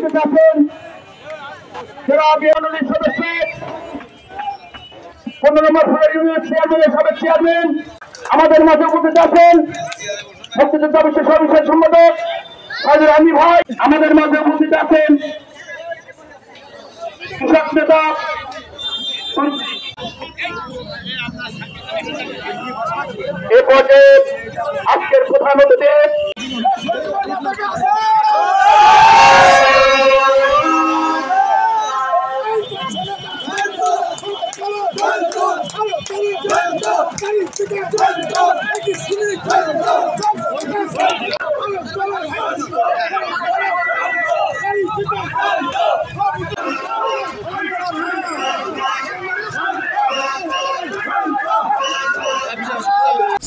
উপস্থিত আছেন জেলা বিএনপির সদস্য 15 নম্বর ইউনিয়ন চেয়ারম্যানের সাবেক চেয়ারম্যান আমাদের মাঝে উপস্থিত আছেন মুক্তিযোদ্ধা বিশ্ব সমিতির সম্পাদক কাজী আমি ভাই আমাদের মাঝে উপস্থিত আছেন কৃষক নেতা এ পর্যায়ে আজকের প্রধান অতিথি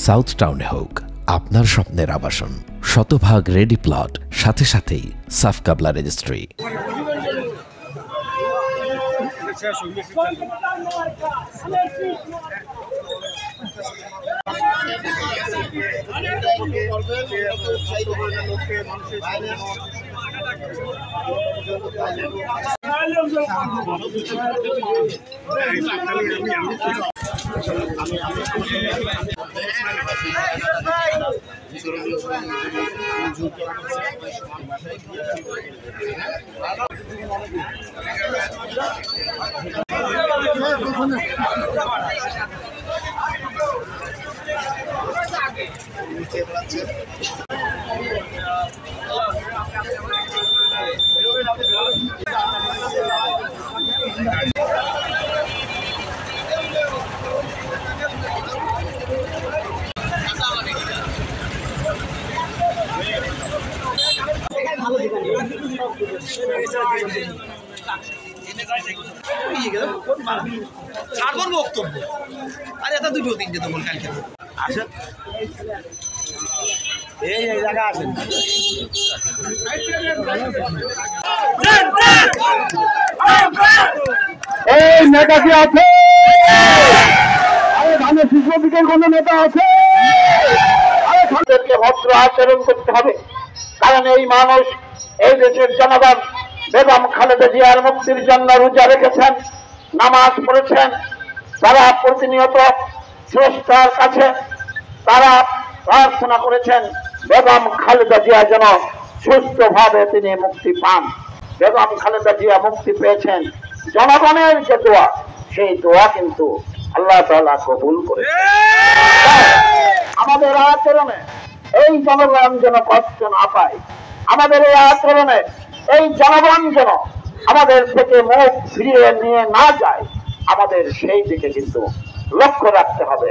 সাউথ টাউনে হোক আপনার স্বপ্নের আবাসন, শতভাগ রেডি প্লট, সাথে সাথেই সাফ কাবলা রেজিস্ট্রি। বক্তব্য আর এটা দুটো তিনটে তো বল কালকে আসেন এই জায়গা আসেন এই নেতা কি আছে? আরে ধানের শিশু দিকের কোন নেতা আছে? আরে তাদেরকে ভদ্র আচরণ করতে হবে, কারণ এই মানুষ এই দেশের জনগণ বেগম খালেদা জিয়ার মুক্তির জন্য রোজা রেখেছেন, নামাজ পড়েছেন। তারা প্রতিনিয়ত স্রষ্টার কাছে তারা প্রার্থনা করেছেন বেগম খালেদা জিয়া যেন সুস্থভাবে তিনি মুক্তি পান। বেগম খালেদা জিয়া মুক্তি পেয়েছেন, জনগণের যে দোয়া সেই দোয়া কিন্তু আল্লাহ তাআলা কবুল করেছেন। আমাদের আচরণে এই জনগণ যেন কষ্ট না পায়, আমাদের এই আচরণে এই জনগণ যেন আমাদের থেকে মুখ ফিরিয়ে নিয়ে না যায়, আমাদের সেই দিকে কিন্তু লক্ষ্য রাখতে হবে।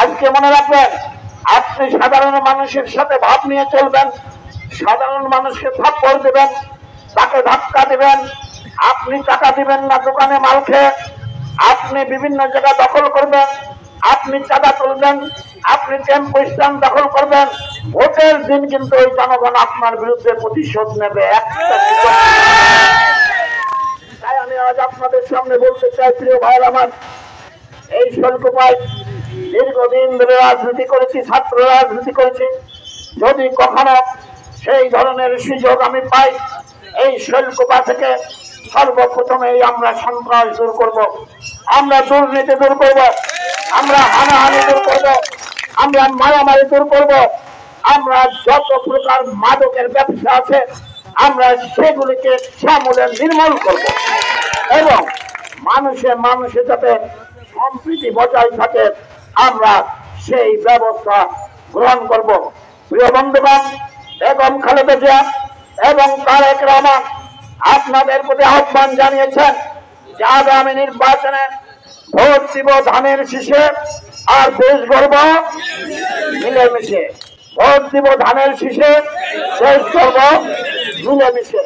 আজকে মনে রাখবেন, আপনি সাধারণ মানুষের সাথে ভাব নিয়ে চলবেন, সাধারণ মানুষকে থাপ্পড় দেবেন, তাকে ধাক্কা দিবেন, আপনি টাকা দিবেন না দোকানে মাল খেয়ে, আপনি বিভিন্ন জায়গা দখল করবেন, আপনি চাঁদা তুলবেন, আপনি টেম্পো স্ট্যান্ড দখল করবেন, ভোটের দিন কিন্তু ওই জনগণ আপনার বিরুদ্ধে প্রতিশোধ নেবে। তাই আমি আজ আপনাদের সামনে বলতে চাই, প্রিয় ভাইয়ের আমার, এই শৈলকুপায় দীর্ঘদিন ধরে রাজনীতি করেছি, ছাত্র রাজনীতি করেছি। যদি কখনো সেই ধরনের সুযোগ আমি পাই, এই শৈলকুপা থেকে সর্বপ্রথমেই আমরা সন্ত্রাস দূর করব, আমরা দুর্নীতি দূর করব, আমরা হানাহানি দূর করব, আমরা মারামারি দূর করব, আমরা যত প্রকার মাদকের ব্যবসা আছে আমরা সেগুলিকে সমূলে নির্মূল করব এবং মানুষে যাতে সম্প্রীতি বজায় থাকে আমরা সেই ব্যবস্থা গ্রহণ করব। প্রিয় বন্ধুগণ, বেগম খালেদা জিয়া এবং তারেক রহমান আপনাদের প্রতি আহ্বান জানিয়েছেন যে আগামী নির্বাচনে ভোট দিব ধানের শীষে আর দেশ গড়ব মিলেমিশে। ভোট দিব ধানের শীষে, দেশ গড়ব মিলেমিশে।